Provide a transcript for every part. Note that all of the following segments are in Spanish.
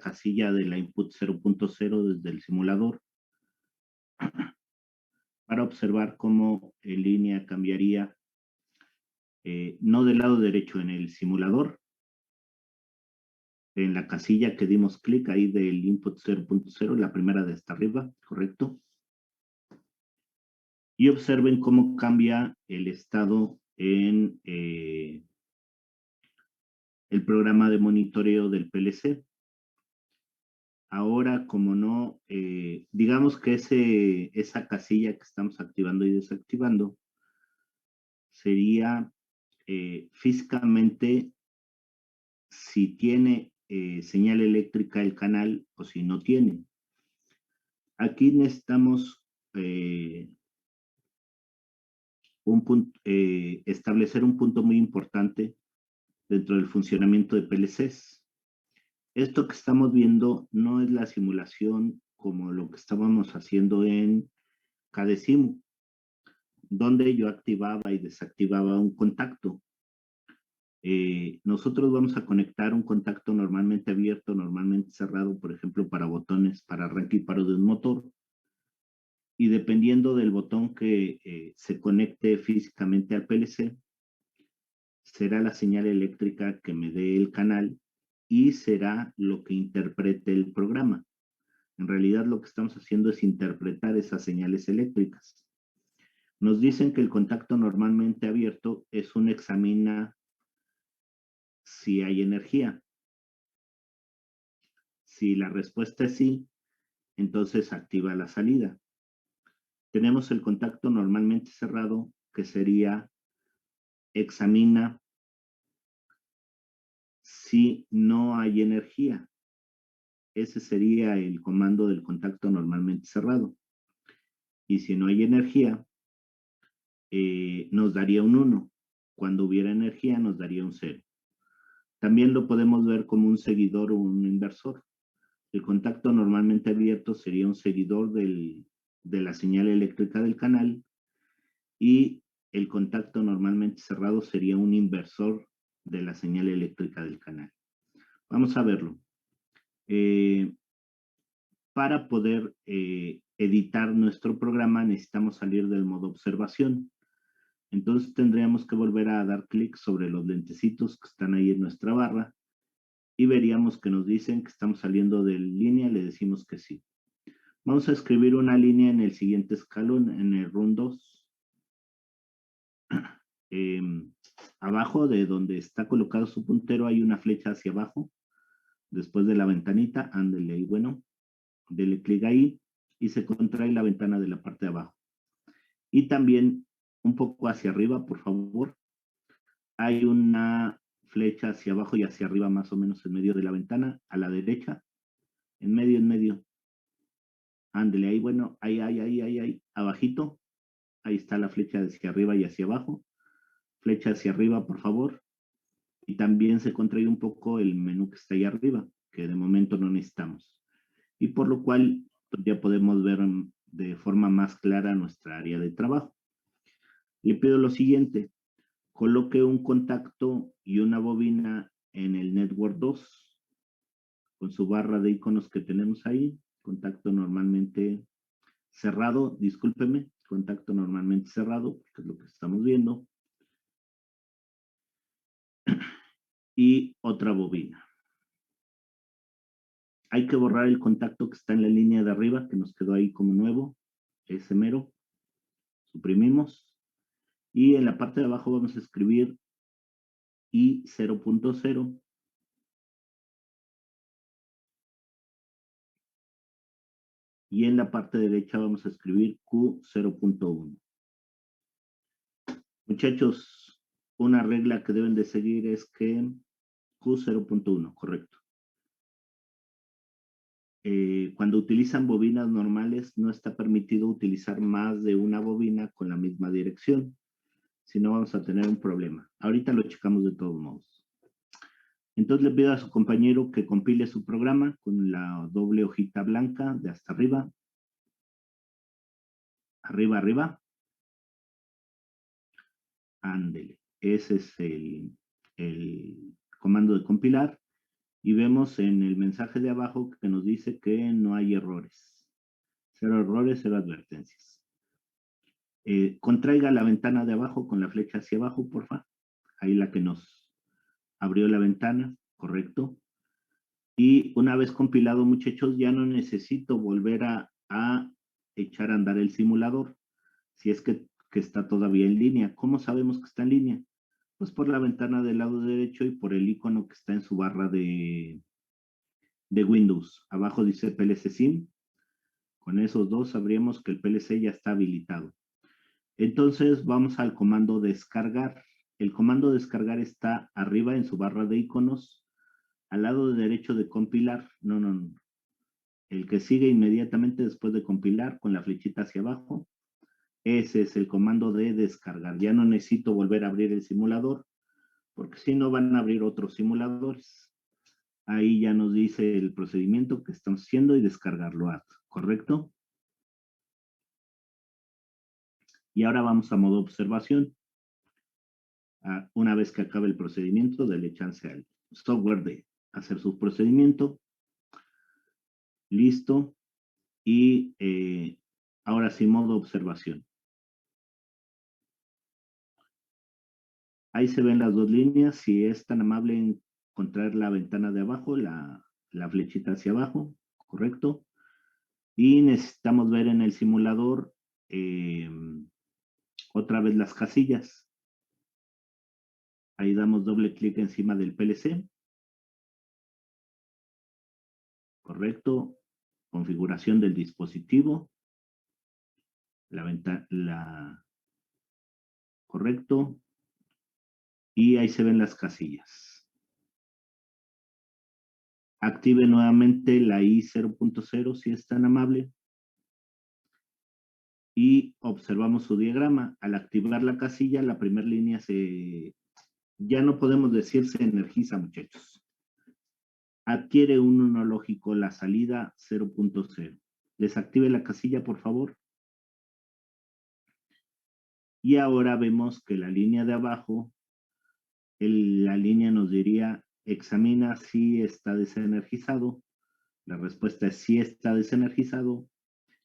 casilla de la input 0.0 desde el simulador para observar cómo en línea cambiaría, no del lado derecho en el simulador, en la casilla que dimos clic ahí del input 0.0, la primera de hasta arriba, correcto. Y observen cómo cambia el estado en el programa de monitoreo del PLC. Ahora, como no, digamos que esa casilla que estamos activando y desactivando sería físicamente si tiene señal eléctrica el canal o si no tiene. Aquí necesitamos establecer un punto muy importante dentro del funcionamiento de PLCs. Esto que estamos viendo no es la simulación como lo que estábamos haciendo en CADESIMU, donde yo activaba y desactivaba un contacto. Nosotros vamos a conectar un contacto normalmente abierto, normalmente cerrado, por ejemplo, para botones, para arranque y paro de un motor. Y dependiendo del botón que se conecte físicamente al PLC, será la señal eléctrica que me dé el canal y será lo que interprete el programa. En realidad lo que estamos haciendo es interpretar esas señales eléctricas. Nos dicen que el contacto normalmente abierto es un examina si hay energía. Si la respuesta es sí, entonces activa la salida. Tenemos el contacto normalmente cerrado, que sería examina si no hay energía. Ese sería el comando del contacto normalmente cerrado. Y si no hay energía, nos daría un 1. Cuando hubiera energía, nos daría un 0. También lo podemos ver como un seguidor o un inversor. El contacto normalmente abierto sería un seguidor de la señal eléctrica del canal y el contacto normalmente cerrado sería un inversor de la señal eléctrica del canal. Vamos a verlo. Para poder editar nuestro programa necesitamos salir del modo observación. Entonces tendríamos que volver a dar clic sobre los lentecitos que están ahí en nuestra barra y veríamos que nos dicen que estamos saliendo de línea, le decimos que sí. Vamos a escribir una línea en el siguiente escalón, en el run 2. Abajo de donde está colocado su puntero hay una flecha hacia abajo. Después de la ventanita, ándele ahí, bueno, dele clic ahí y se contrae la ventana de la parte de abajo. Y también un poco hacia arriba, por favor, hay una flecha hacia abajo y hacia arriba más o menos en medio de la ventana, a la derecha, en medio. Ándele ahí, bueno, ahí, abajito. Ahí está la flecha hacia arriba y hacia abajo. Flecha hacia arriba, por favor. Y también se contrae un poco el menú que está ahí arriba, que de momento no necesitamos. Y por lo cual pues, ya podemos ver de forma más clara nuestra área de trabajo. Le pido lo siguiente, coloque un contacto y una bobina en el Network 2 con su barra de iconos que tenemos ahí, contacto normalmente cerrado, discúlpeme, contacto normalmente cerrado, porque es lo que estamos viendo, y otra bobina. Hay que borrar el contacto que está en la línea de arriba, que nos quedó ahí como nuevo, ese mero, suprimimos, y en la parte de abajo vamos a escribir I 0.0, y en la parte derecha vamos a escribir Q 0.1. Muchachos, una regla que deben de seguir es que Q 0.1, correcto. Cuando utilizan bobinas normales, no está permitido utilizar más de una bobina con la misma dirección. Si no, vamos a tener un problema. Ahorita lo checamos de todos modos. Entonces le pido a su compañero que compile su programa con la doble hojita blanca de hasta arriba. Arriba. Ándele. Ese es el comando de compilar. Y vemos en el mensaje de abajo que nos dice que no hay errores. 0 errores, 0 advertencias. Contraiga la ventana de abajo con la flecha hacia abajo, por favor. Ahí la que nos abrió la ventana, correcto. Y una vez compilado, muchachos, ya no necesito volver a echar a andar el simulador, si es que está todavía en línea. ¿Cómo sabemos que está en línea? Pues por la ventana del lado derecho y por el icono que está en su barra de Windows. Abajo dice PLC SIM. Con esos dos sabríamos que el PLC ya está habilitado. Entonces vamos al comando descargar. El comando descargar está arriba en su barra de iconos, al lado derecho de compilar. No. El que sigue inmediatamente después de compilar con la flechita hacia abajo. Ese es el comando de descargar. Ya no necesito volver a abrir el simulador, porque si no van a abrir otros simuladores. Ahí ya nos dice el procedimiento que estamos haciendo y descargarlo, ¿correcto? Y ahora vamos a modo observación. Una vez que acabe el procedimiento, dele chance al software de hacer su procedimiento. Listo. Y ahora sí, modo observación. Ahí se ven las dos líneas. Si es tan amable en encontrar la ventana de abajo, la flechita hacia abajo, correcto. Y necesitamos ver en el simulador otra vez las casillas. Ahí damos doble clic encima del PLC. Correcto. Configuración del dispositivo. Correcto. Y ahí se ven las casillas. Active nuevamente la I 0.0 si es tan amable. Y observamos su diagrama. Al activar la casilla, la primera línea ya no podemos decir se energiza, muchachos. Adquiere un 1 lógico la salida 0.0. Desactive la casilla, por favor. Y ahora vemos que la línea de abajo, la línea nos diría, examina si está desenergizado. La respuesta es sí está desenergizado.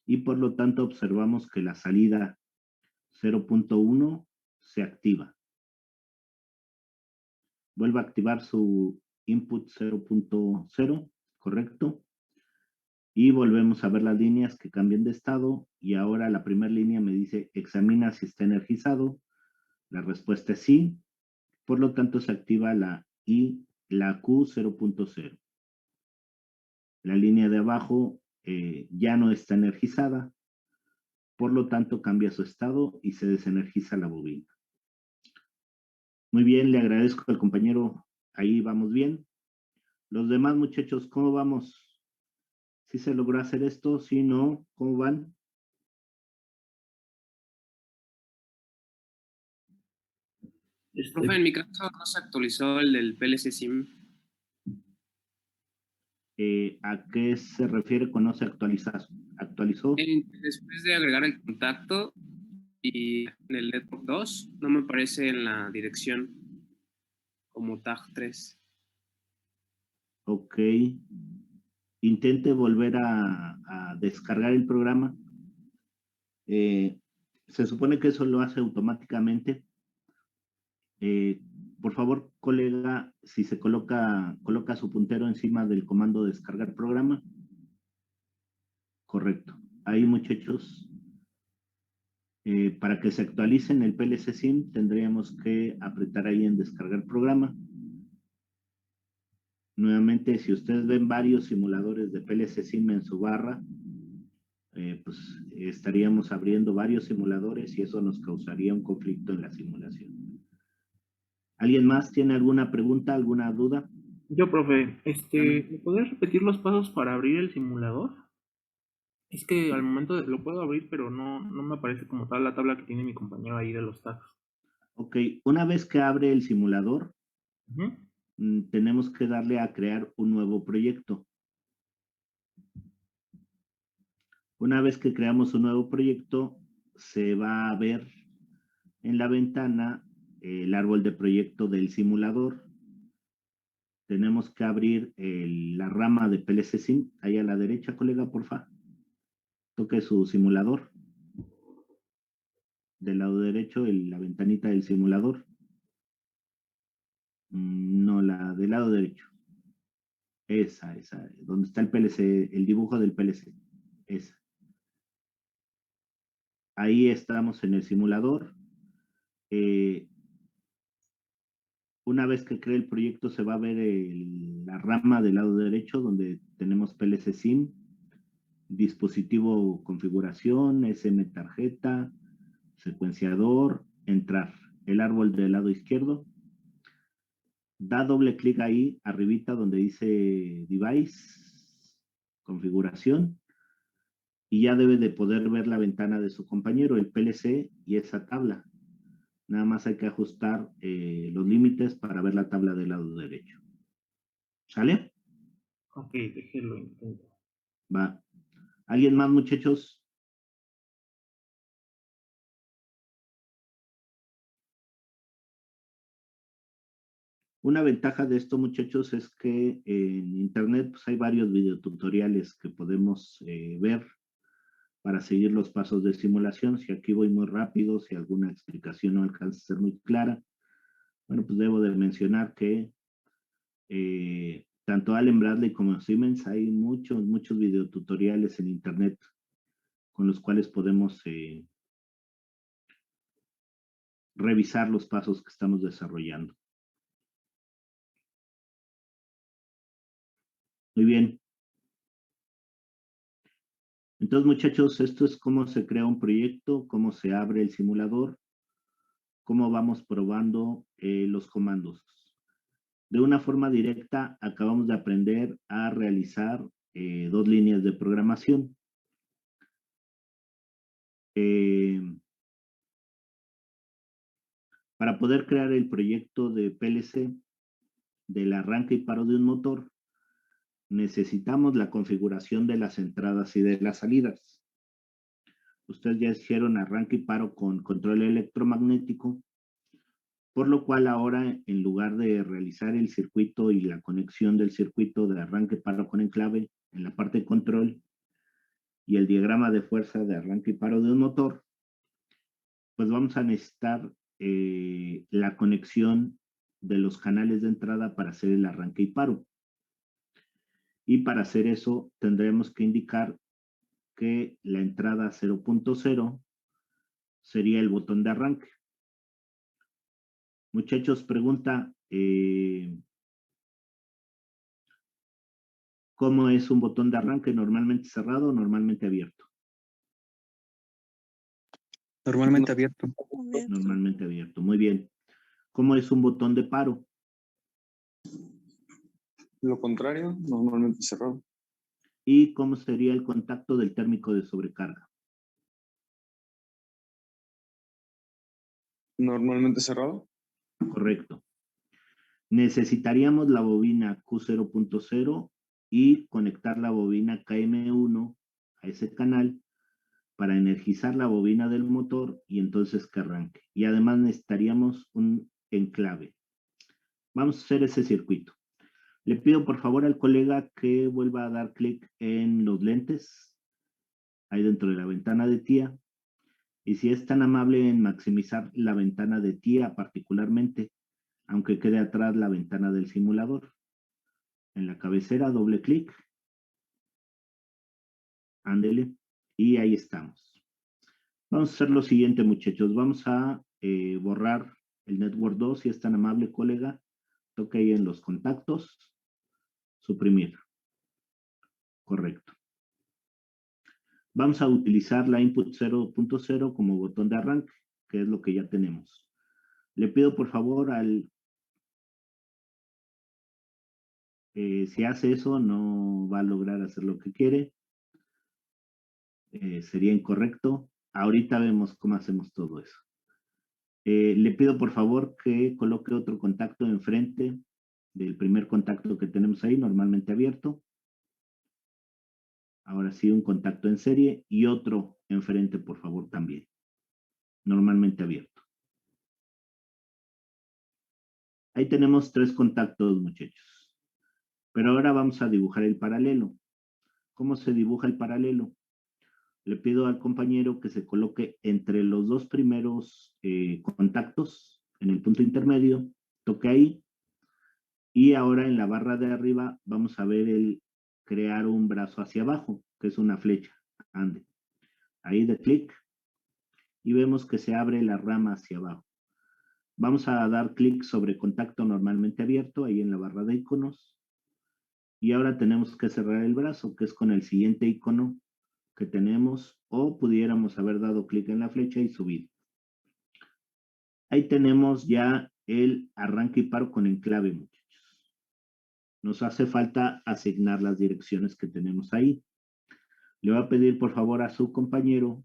Y por lo tanto observamos que la salida 0.1 se activa. Vuelve a activar su input 0.0, ¿correcto? Y volvemos a ver las líneas que cambian de estado. Y ahora la primera línea me dice, examina si está energizado. La respuesta es sí. Por lo tanto, se activa la Q 0.0. La línea de abajo ya no está energizada. Por lo tanto, cambia su estado y se desenergiza la bobina. Muy bien, le agradezco al compañero. Ahí vamos bien. Los demás muchachos, ¿cómo vamos? ¿Sí se logró hacer esto? ¿Sí, no? ¿Cómo van? Profe, en mi caso no se actualizó el del PLC SIM. ¿A qué se refiere con no se actualizó? Después de agregar el contacto y en el Network 2, no me aparece en la dirección como tag 3. Ok. Intente volver a descargar el programa. Se supone que eso lo hace automáticamente. Por favor, colega, si se coloca su puntero encima del comando descargar programa. Correcto. Ahí, muchachos, para que se actualicen el PLC SIM, tendríamos que apretar ahí en descargar programa. Nuevamente, si ustedes ven varios simuladores de PLC SIM en su barra, pues estaríamos abriendo varios simuladores y eso nos causaría un conflicto en la simulación. ¿Alguien más tiene alguna pregunta, alguna duda? Yo, profe, ¿me podrías repetir los pasos para abrir el simulador? Es que al momento lo puedo abrir, pero no me aparece como tal la tabla que tiene mi compañero ahí de los tags. Ok, una vez que abre el simulador, tenemos que darle a crear un nuevo proyecto. Una vez que creamos un nuevo proyecto, se va a ver en la ventana el árbol de proyecto del simulador. tenemos que abrir la rama de PLC Sim. Ahí a la derecha, colega, porfa. Toque su simulador. Del lado derecho, la ventanita del simulador. No, la del lado derecho. Esa, donde está el PLC, el dibujo del PLC. Esa. Ahí estamos en el simulador. Una vez que cree el proyecto, se va a ver la rama del lado derecho, donde tenemos PLC SIM, dispositivo configuración, SM tarjeta, secuenciador, entrar. El árbol del lado izquierdo. Da doble clic ahí, arribita, donde dice Device, configuración, y ya debe de poder ver la ventana de su compañero, el PLC y esa tabla. Nada más hay que ajustar los límites para ver la tabla del lado derecho. ¿Sale? Ok, déjenlo intento. Va. ¿Alguien más, muchachos? Una ventaja de esto, muchachos, es que en internet pues, hay varios videotutoriales que podemos ver para seguir los pasos de simulación. Si aquí voy muy rápido, si alguna explicación no alcanza a ser muy clara, bueno, pues debo de mencionar que tanto Allen Bradley como Siemens hay muchos videotutoriales en internet con los cuales podemos revisar los pasos que estamos desarrollando. Muy bien. Entonces, muchachos, esto es cómo se crea un proyecto, cómo se abre el simulador, cómo vamos probando los comandos. De una forma directa, acabamos de aprender a realizar 2 líneas de programación. Para poder crear el proyecto de PLC del arranque y paro de un motor, necesitamos la configuración de las entradas y de las salidas. Ustedes ya hicieron arranque y paro con control electromagnético, por lo cual ahora en lugar de realizar el circuito y la conexión del circuito de arranque y paro con enclave en la parte de control y el diagrama de fuerza de arranque y paro de un motor, pues vamos a necesitar la conexión de los canales de entrada para hacer el arranque y paro. Y para hacer eso tendremos que indicar que la entrada 0.0 sería el botón de arranque. Muchachos, pregunta, ¿cómo es un botón de arranque? ¿Normalmente cerrado o normalmente abierto? Normalmente abierto. Normalmente abierto, muy bien. ¿Cómo es un botón de paro? Lo contrario, normalmente cerrado. ¿Y cómo sería el contacto del térmico de sobrecarga? Normalmente cerrado. Correcto. Necesitaríamos la bobina Q0.0 y conectar la bobina KM1 a ese canal para energizar la bobina del motor y entonces que arranque. Y además necesitaríamos un enclave. Vamos a hacer ese circuito. Le pido por favor al colega que vuelva a dar clic en los lentes, ahí dentro de la ventana de TIA. Y si es tan amable en maximizar la ventana de TIA particularmente, aunque quede atrás la ventana del simulador. En la cabecera, doble clic. Ándele. Y ahí estamos. Vamos a hacer lo siguiente, muchachos. Vamos a borrar el Network 2, si es tan amable, colega. Toque ahí en los contactos. Suprimir. Correcto. Vamos a utilizar la input 0.0 como botón de arranque, que es lo que ya tenemos. Le pido por favor si hace eso, no va a lograr hacer lo que quiere. Sería incorrecto. Ahorita vemos cómo hacemos todo eso. Le pido por favor que coloque otro contacto enfrente del primer contacto que tenemos ahí, normalmente abierto. Ahora sí, un contacto en serie y otro enfrente, por favor, también. Normalmente abierto. Ahí tenemos 3 contactos, muchachos. Pero ahora vamos a dibujar el paralelo. ¿Cómo se dibuja el paralelo? Le pido al compañero que se coloque entre los dos primeros contactos, en el punto intermedio, toque ahí, y ahora en la barra de arriba vamos a ver el crear un brazo hacia abajo, que es una flecha. Ande. Ahí de clic, y vemos que se abre la rama hacia abajo. Vamos a dar clic sobre contacto normalmente abierto, ahí en la barra de iconos, y ahora tenemos que cerrar el brazo, que es con el siguiente icono que tenemos, o pudiéramos haber dado clic en la flecha y subir. Ahí tenemos ya el arranque y paro con enclave, muchachos. Nos hace falta asignar las direcciones que tenemos ahí. Le voy a pedir por favor a su compañero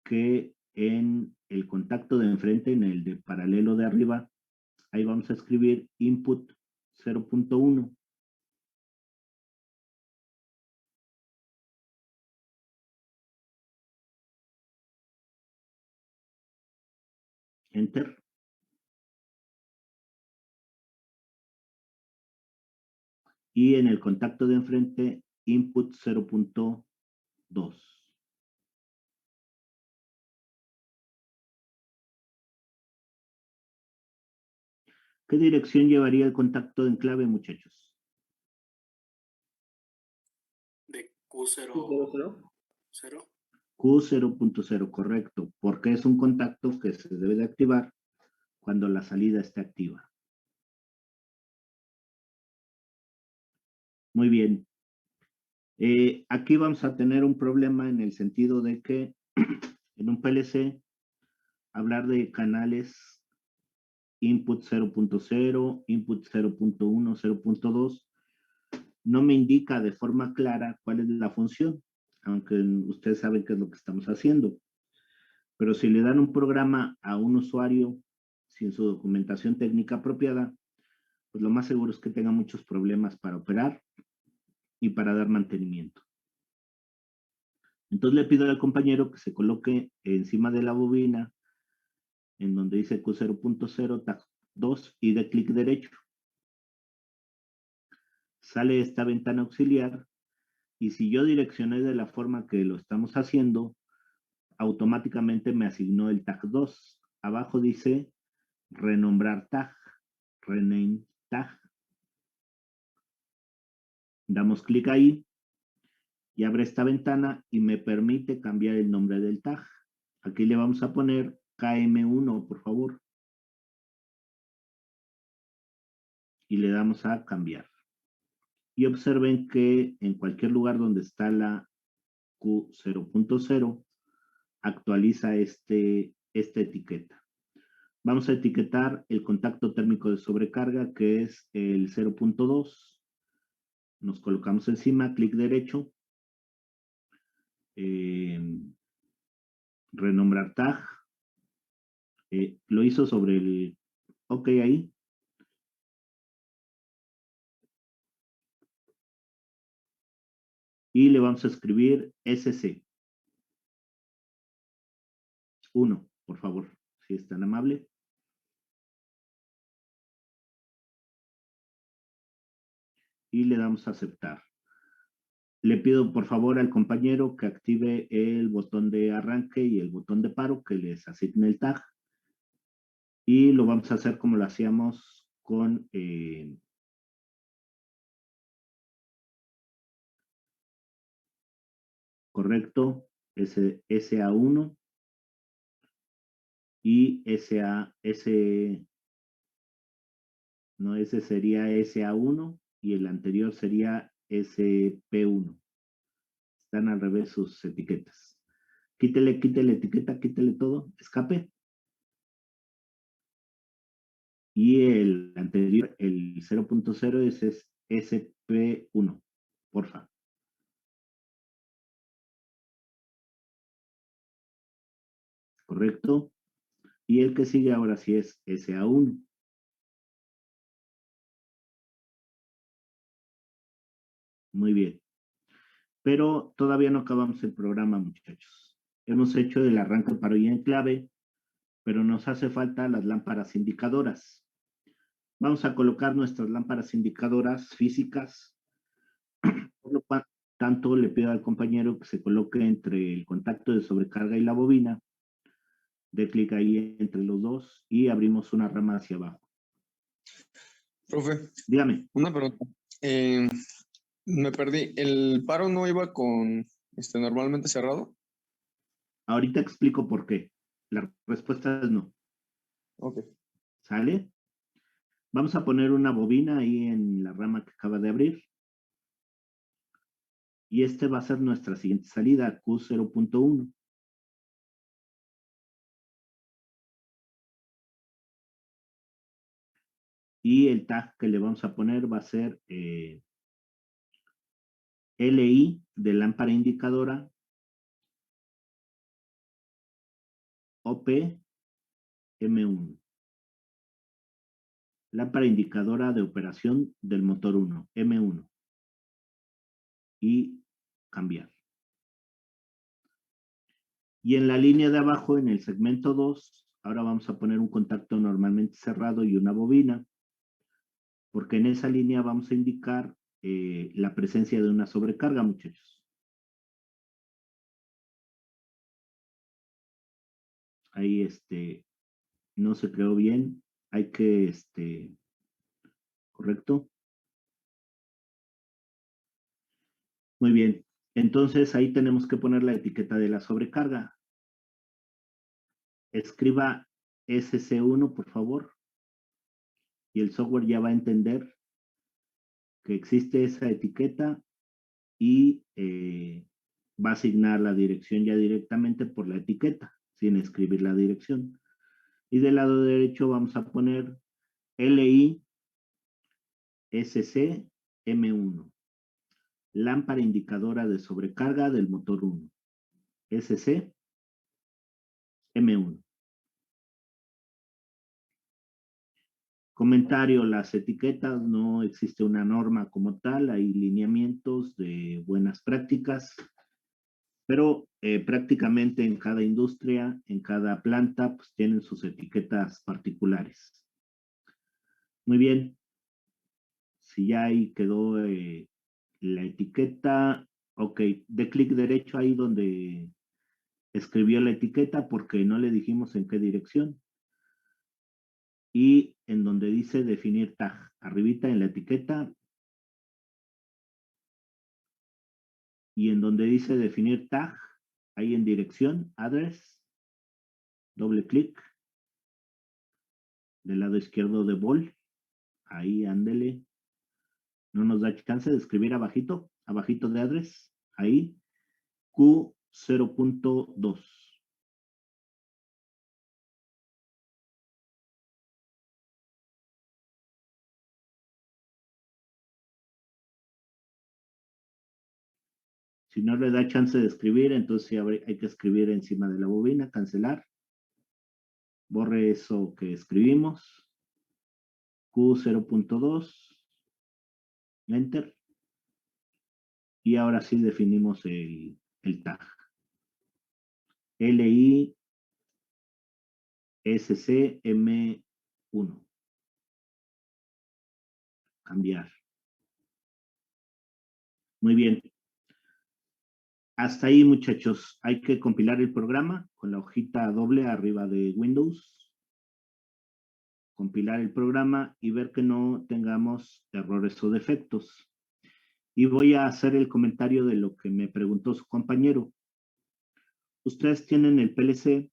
que en el contacto de enfrente, en el de paralelo de arriba, ahí vamos a escribir input 0.1. Enter. Y en el contacto de enfrente, input 0.2. ¿Qué dirección llevaría el contacto de enclave, muchachos? De Q0, ¿0? 0. Q0.0, correcto, porque es un contacto que se debe de activar cuando la salida esté activa. Muy bien. Aquí vamos a tener un problema en el sentido de que en un PLC, hablar de canales input 0.0, input 0.1, 0.2, no me indica de forma clara cuál es la función, aunque ustedes saben qué es lo que estamos haciendo. Pero si le dan un programa a un usuario sin su documentación técnica apropiada, pues lo más seguro es que tenga muchos problemas para operar y para dar mantenimiento. Entonces le pido al compañero que se coloque encima de la bobina, en donde dice Q0.0, tag 2, y de clic derecho. Sale esta ventana auxiliar, y si yo direccioné de la forma que lo estamos haciendo, automáticamente me asignó el tag 2. Abajo dice renombrar tag, rename tag. Damos clic ahí y abre esta ventana y me permite cambiar el nombre del tag. Aquí le vamos a poner KM1, por favor. Y le damos a cambiar. Y observen que en cualquier lugar donde está la Q0.0, actualiza esta etiqueta. Vamos a etiquetar el contacto térmico de sobrecarga, que es el 0.2. Nos colocamos encima, clic derecho. Renombrar tag. Lo hizo sobre el OK ahí. Y le vamos a escribir SC. 1, por favor, si es tan amable. Y le damos a aceptar. Le pido por favor al compañero que active el botón de arranque y el botón de paro, que les asigne el tag. Y lo vamos a hacer como lo hacíamos con correcto, SA1 y no, ese sería SA1 y el anterior sería SP1. Están al revés sus etiquetas. Quítele etiqueta, quítele todo, escape. Y el anterior, el 0.0, ese es SP1, porfa. Correcto. Y el que sigue ahora sí es SA1. Muy bien. Pero todavía no acabamos el programa, muchachos. Hemos hecho el arranque paro y enclave, pero nos hace falta las lámparas indicadoras. Vamos a colocar nuestras lámparas indicadoras físicas. Por lo cual, tanto le pido al compañero que se coloque entre el contacto de sobrecarga y la bobina. Dé clic ahí entre los dos y abrimos una rama hacia abajo. Profe, Dígame. una pregunta. Me perdí. ¿El paro no iba con normalmente cerrado? Ahorita explico por qué. La respuesta es no. Ok. ¿Sale? Vamos a poner una bobina ahí en la rama que acaba de abrir. Y este va a ser nuestra siguiente salida, Q0.1. Y el tag que le vamos a poner va a ser LI de lámpara indicadora OP M1. Lámpara indicadora de operación del motor 1, M1. Y cambiar. Y en la línea de abajo, en el segmento 2, ahora vamos a poner un contacto normalmente cerrado y una bobina, porque en esa línea vamos a indicar la presencia de una sobrecarga, muchachos. Ahí no se creó bien. Hay que, ¿correcto? Muy bien. Entonces ahí tenemos que poner la etiqueta de la sobrecarga. Escriba SC1, por favor. Y el software ya va a entender que existe esa etiqueta y va a asignar la dirección ya directamente por la etiqueta, sin escribir la dirección. Y del lado derecho vamos a poner LI SC M1. Lámpara indicadora de sobrecarga del motor 1. SC M1. Comentario, las etiquetas, no existe una norma como tal, hay lineamientos de buenas prácticas, pero prácticamente en cada industria, en cada planta, pues tienen sus etiquetas particulares. Muy bien, si ya ahí quedó la etiqueta, ok, de clic derecho ahí donde escribió la etiqueta porque no le dijimos en qué dirección. Y en donde dice definir tag, arribita en la etiqueta, y en donde dice definir tag, ahí en dirección, address, doble clic, del lado izquierdo de bol, ahí ándele, no nos da chance de escribir abajito, abajito de address, ahí, Q0.2. Si no le da chance de escribir, entonces hay que escribir encima de la bobina, cancelar. Borre eso que escribimos. Q0.2. Enter. Y ahora sí definimos el tag. LI SCM1. Cambiar. Muy bien. Hasta ahí, muchachos. Hay que compilar el programa con la hojita doble arriba de Windows. Compilar el programa y ver que no tengamos errores o defectos. Y voy a hacer el comentario de lo que me preguntó su compañero. Ustedes tienen el PLC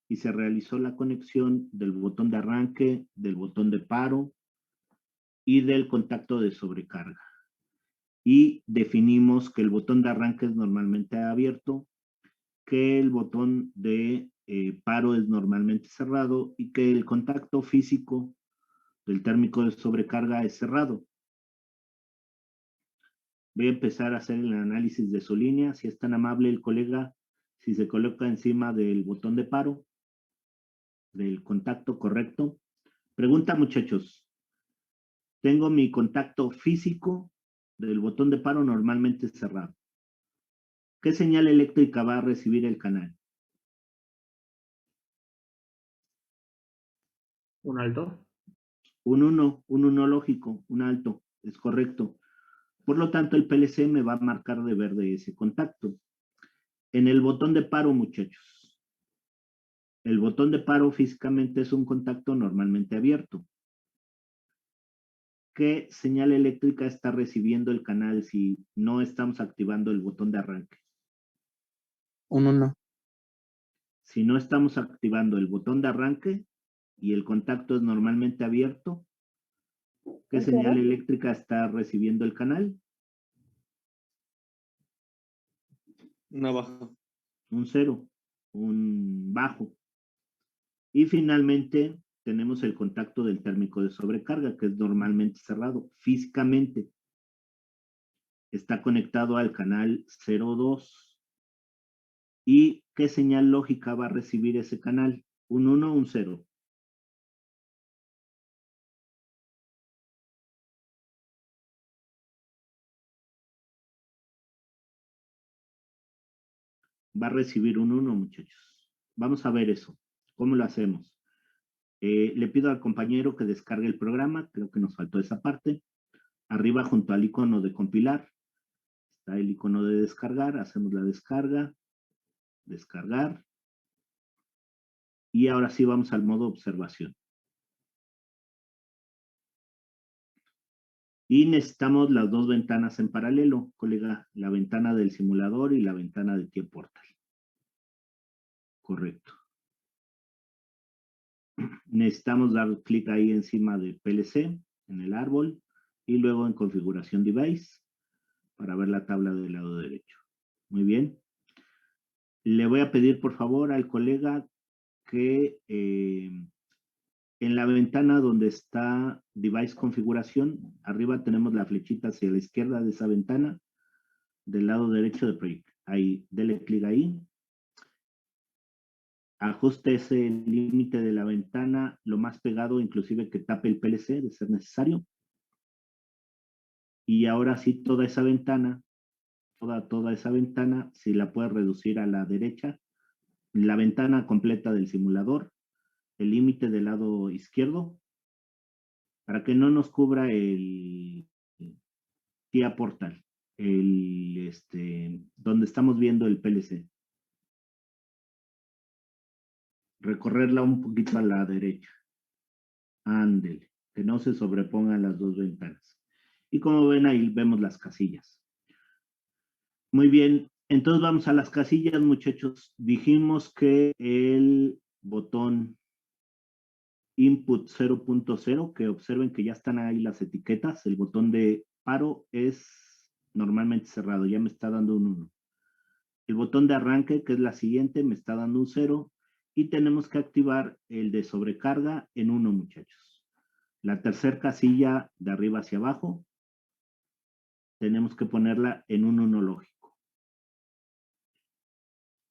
y se realizó la conexión del botón de arranque, del botón de paro y del contacto de sobrecarga. Y definimos que el botón de arranque es normalmente abierto, que el botón de paro es normalmente cerrado y que el contacto físico del térmico de sobrecarga es cerrado. Voy a empezar a hacer el análisis de su línea. Si es tan amable el colega, si se coloca encima del botón de paro, del contacto correcto. Pregunta, muchachos. Tengo mi contacto físico del botón de paro normalmente cerrado. ¿Qué señal eléctrica va a recibir el canal? ¿Un alto? Un 1 lógico, un alto, es correcto. Por lo tanto, el PLC me va a marcar de verde ese contacto. En el botón de paro, muchachos. El botón de paro físicamente es un contacto normalmente abierto. ¿Qué señal eléctrica está recibiendo el canal si no estamos activando el botón de arranque? Un 1. Si no estamos activando el botón de arranque y el contacto es normalmente abierto, ¿qué ¿Un señal cero? eléctrica está recibiendo el canal? Una baja. Un 0, un bajo. Y finalmente tenemos el contacto del térmico de sobrecarga, que es normalmente cerrado físicamente. Está conectado al canal 02. ¿Y qué señal lógica va a recibir ese canal? ¿Un 1 o un 0? Va a recibir un 1, muchachos. Vamos a ver eso. ¿Cómo lo hacemos? Le pido al compañero que descargue el programa. Creo que nos faltó esa parte. Arriba, junto al icono de compilar, está el icono de descargar. Hacemos la descarga. Descargar. Y ahora sí vamos al modo observación. Y necesitamos las dos ventanas en paralelo, colega. La ventana del simulador y la ventana de TIE Portal. Correcto. Necesitamos dar clic ahí encima de PLC, en el árbol, y luego en configuración device, para ver la tabla del lado derecho. Muy bien. Le voy a pedir, por favor, al colega que en la ventana donde está device configuración, arriba tenemos la flechita hacia la izquierda de esa ventana, del lado derecho de proyecto. Ahí, dele clic ahí. Ajuste ese límite de la ventana lo más pegado, inclusive que tape el PLC, de ser necesario. Y ahora sí, toda esa ventana, toda esa ventana, si la puede reducir a la derecha, la ventana completa del simulador, el límite del lado izquierdo, para que no nos cubra el TIA Portal, donde estamos viendo el PLC. Recorrerla un poquito a la derecha. Ándele, que no se sobrepongan las dos ventanas. Y como ven ahí, vemos las casillas. Muy bien, entonces vamos a las casillas, muchachos. Dijimos que el botón Input 0.0, que observen que ya están ahí las etiquetas, el botón de paro es normalmente cerrado, ya me está dando un 1. El botón de arranque, que es la siguiente, me está dando un 0. Y tenemos que activar el de sobrecarga en 1, muchachos. La tercera casilla de arriba hacia abajo, tenemos que ponerla en un 1 lógico.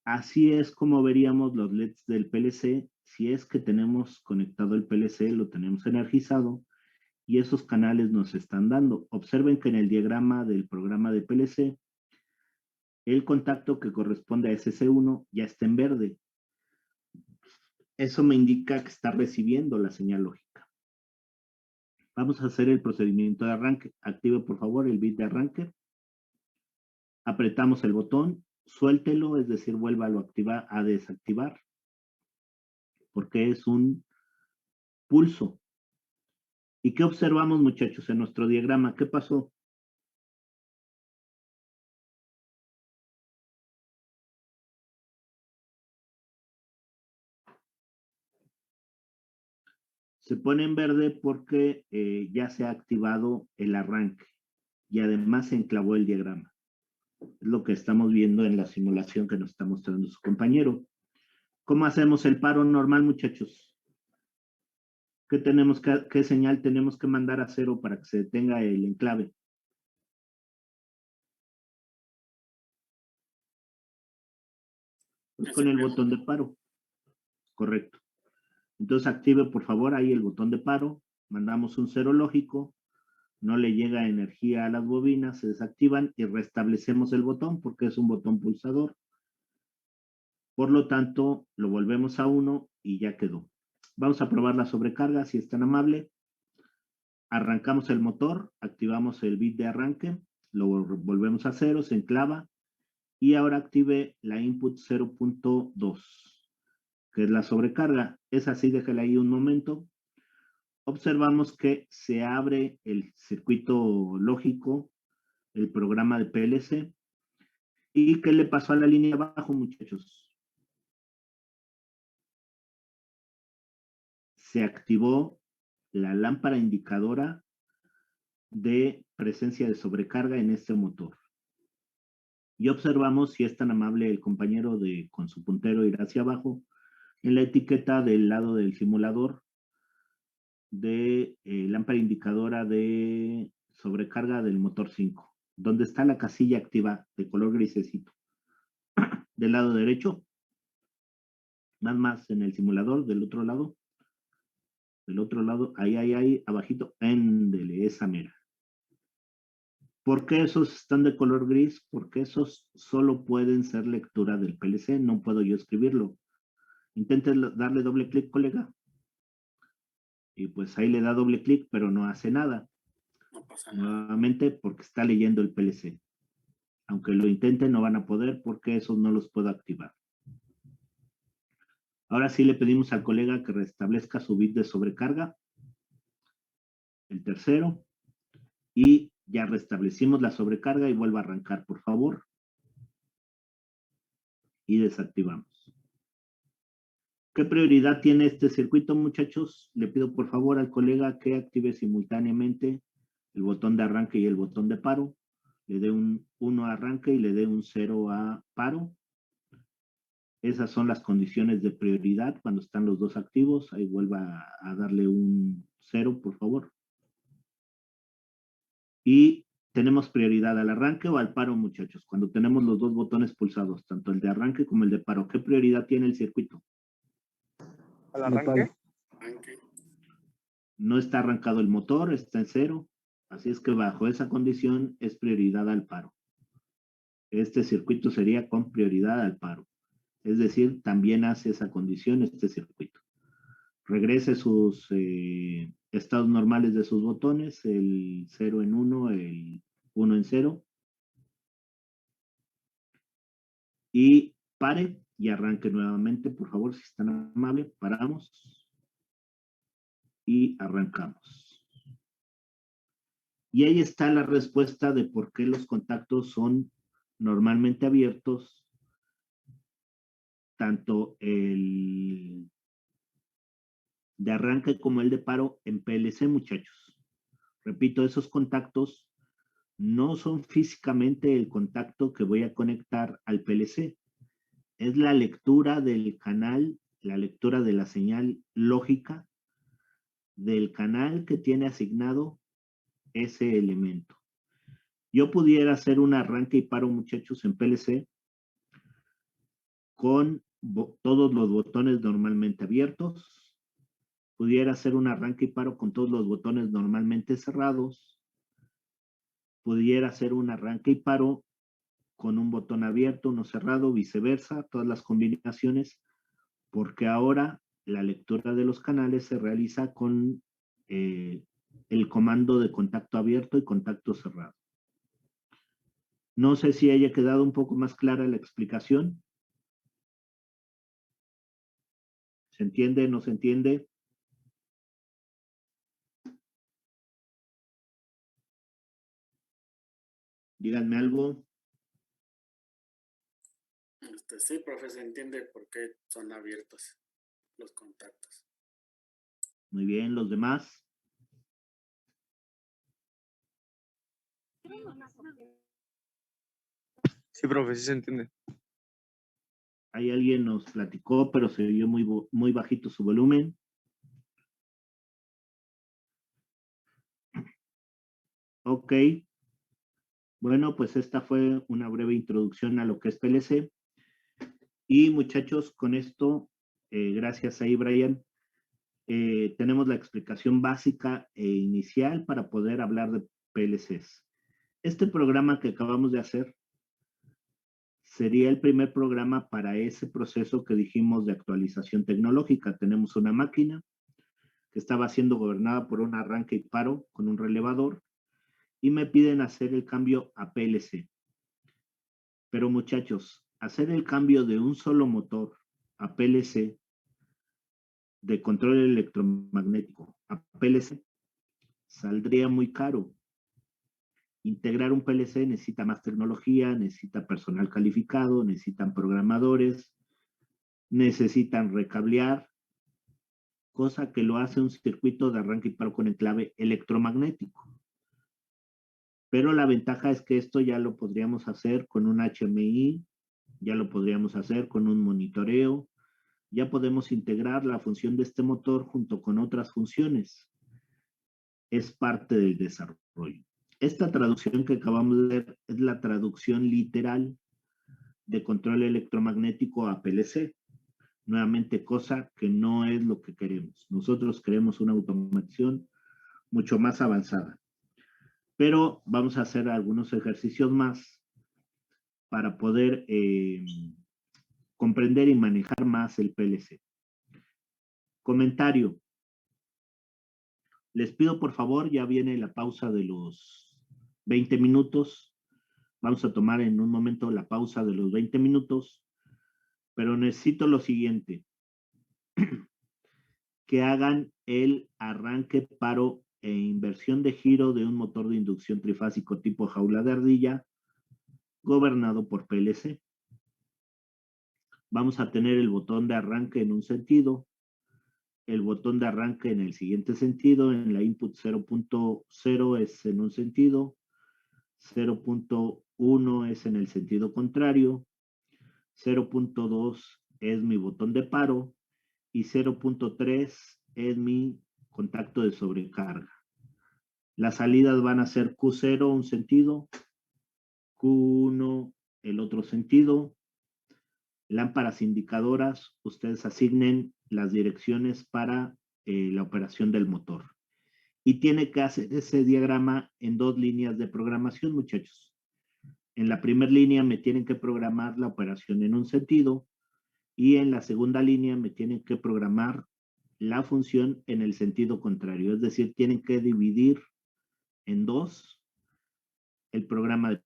Así es como veríamos los LEDs del PLC. Si es que tenemos conectado el PLC, lo tenemos energizado y esos canales nos están dando. Observen que en el diagrama del programa de PLC, el contacto que corresponde a SC1 ya está en verde. Eso me indica que está recibiendo la señal lógica. Vamos a hacer el procedimiento de arranque. Active por favor el bit de arranque. Apretamos el botón, suéltelo, es decir, vuélvalo a desactivar, porque es un pulso. ¿Y qué observamos, muchachos, en nuestro diagrama? ¿Qué pasó? Se pone en verde porque ya se ha activado el arranque y además se enclavó el diagrama. Es lo que estamos viendo en la simulación que nos está mostrando su compañero. ¿Cómo hacemos el paro normal, muchachos? ¿Qué señal tenemos que mandar a 0 para que se detenga el enclave? Pues con el botón de paro. Correcto. Entonces active por favor ahí el botón de paro. Mandamos un 0 lógico. No le llega energía a las bobinas, se desactivan y restablecemos el botón porque es un botón pulsador. Por lo tanto, lo volvemos a 1 y ya quedó. Vamos a probar la sobrecarga, si es tan amable. Arrancamos el motor, activamos el bit de arranque, lo volvemos a 0, se enclava y ahora active la input 0.2, que es la sobrecarga. Es así, déjala ahí un momento. Observamos que se abre el circuito lógico, el programa de PLC. ¿Y qué le pasó a la línea abajo, muchachos? Se activó la lámpara indicadora de presencia de sobrecarga en este motor. Y observamos, si es tan amable el compañero de con su puntero ir hacia abajo, en la etiqueta del lado del simulador de lámpara indicadora de sobrecarga del motor 5, donde está la casilla activa de color grisecito. Del lado derecho, más en el simulador, del otro lado, ahí, abajito, éndele, esa mera. ¿Por qué esos están de color gris? Porque esos solo pueden ser lectura del PLC, no puedo yo escribirlo. Intente darle doble clic, colega. Y pues ahí le da doble clic, pero no hace nada. No pasa nada. Nuevamente porque está leyendo el PLC. Aunque lo intenten, no van a poder porque esos no los puedo activar. Ahora sí le pedimos al colega que restablezca su bit de sobrecarga. El tercero. Y ya restablecimos la sobrecarga y vuelva a arrancar, por favor. Y desactivamos. ¿Qué prioridad tiene este circuito, muchachos? Le pido por favor al colega que active simultáneamente el botón de arranque y el botón de paro. Le dé un 1 a arranque y le dé un 0 a paro. Esas son las condiciones de prioridad cuando están los dos activos. Ahí vuelva a darle un 0, por favor. Y tenemos prioridad al arranque o al paro, muchachos. Cuando tenemos los dos botones pulsados, tanto el de arranque como el de paro. ¿Qué prioridad tiene el circuito? ¿Al arranque? Arranque. No está arrancado el motor, está en 0. Así es que bajo esa condición es prioridad al paro. Este circuito sería con prioridad al paro. Es decir, también hace esa condición este circuito. Regrese sus estados normales de sus botones, el 0 en 1, el 1 en 0. Y pare y arranque nuevamente, por favor, si están amables. Paramos y arrancamos. Y ahí está la respuesta de por qué los contactos son normalmente abiertos, tanto el de arranque como el de paro en PLC, muchachos. Repito, esos contactos no son físicamente el contacto que voy a conectar al PLC. Es la lectura del canal, la lectura de la señal lógica del canal que tiene asignado ese elemento. Yo pudiera hacer un arranque y paro, muchachos, en PLC con todos los botones normalmente abiertos. Pudiera hacer un arranque y paro con todos los botones normalmente cerrados. Pudiera hacer un arranque y paro con un botón abierto, uno cerrado, viceversa, todas las combinaciones, porque ahora la lectura de los canales se realiza con el comando de contacto abierto y contacto cerrado. No sé si haya quedado un poco más clara la explicación. ¿Se entiende? ¿No se entiende? Díganme algo. Sí, profe, se entiende por qué son abiertos los contactos. Muy bien, ¿los demás? Sí, profe, sí se entiende. Ahí alguien nos platicó, pero se oyó muy bajito su volumen. Ok. Bueno, pues esta fue una breve introducción a lo que es PLC. Y muchachos, con esto, gracias ahí, Brian, tenemos la explicación básica e inicial para poder hablar de PLCs. Este programa que acabamos de hacer sería el primer programa para ese proceso que dijimos de actualización tecnológica. Tenemos una máquina, que estaba siendo gobernada por un arranque y paro con un relevador, y me piden hacer el cambio a PLC. Pero muchachos, hacer el cambio de un solo motor a PLC, de control electromagnético a PLC, saldría muy caro. Integrar un PLC necesita más tecnología, necesita personal calificado, necesitan programadores, necesitan recablear, cosa que lo hace un circuito de arranque y paro con enclave electromagnético. Pero la ventaja es que esto ya lo podríamos hacer con un HMI, ya lo podríamos hacer con un monitoreo, ya podemos integrar la función de este motor junto con otras funciones. Es parte del desarrollo. Esta traducción que acabamos de ver es la traducción literal de control electromagnético a PLC. Nuevamente, cosa que no es lo que queremos. Nosotros queremos una automatización mucho más avanzada. Pero vamos a hacer algunos ejercicios más para poder comprender y manejar más el PLC. Comentario. Les pido por favor, ya viene la pausa de los 20 minutos. Vamos a tomar en un momento la pausa de los 20 minutos, pero necesito lo siguiente. Que hagan el arranque, paro e inversión de giro de un motor de inducción trifásico tipo jaula de ardilla, gobernado por PLC. Vamos a tener el botón de arranque en un sentido, el botón de arranque en el siguiente sentido, en la input 0.0 es en un sentido, 0.1 es en el sentido contrario, 0.2 es mi botón de paro y 0.3 es mi contacto de sobrecarga. Las salidas van a ser Q0 un sentido, Q1 el otro sentido. Lámparas indicadoras, ustedes asignen las direcciones para la operación del motor. Y tiene que hacer ese diagrama en 2 líneas de programación, muchachos. En la primera línea me tienen que programar la operación en un sentido y en la segunda línea me tienen que programar la función en el sentido contrario. Es decir, tienen que dividir en 2 el programa de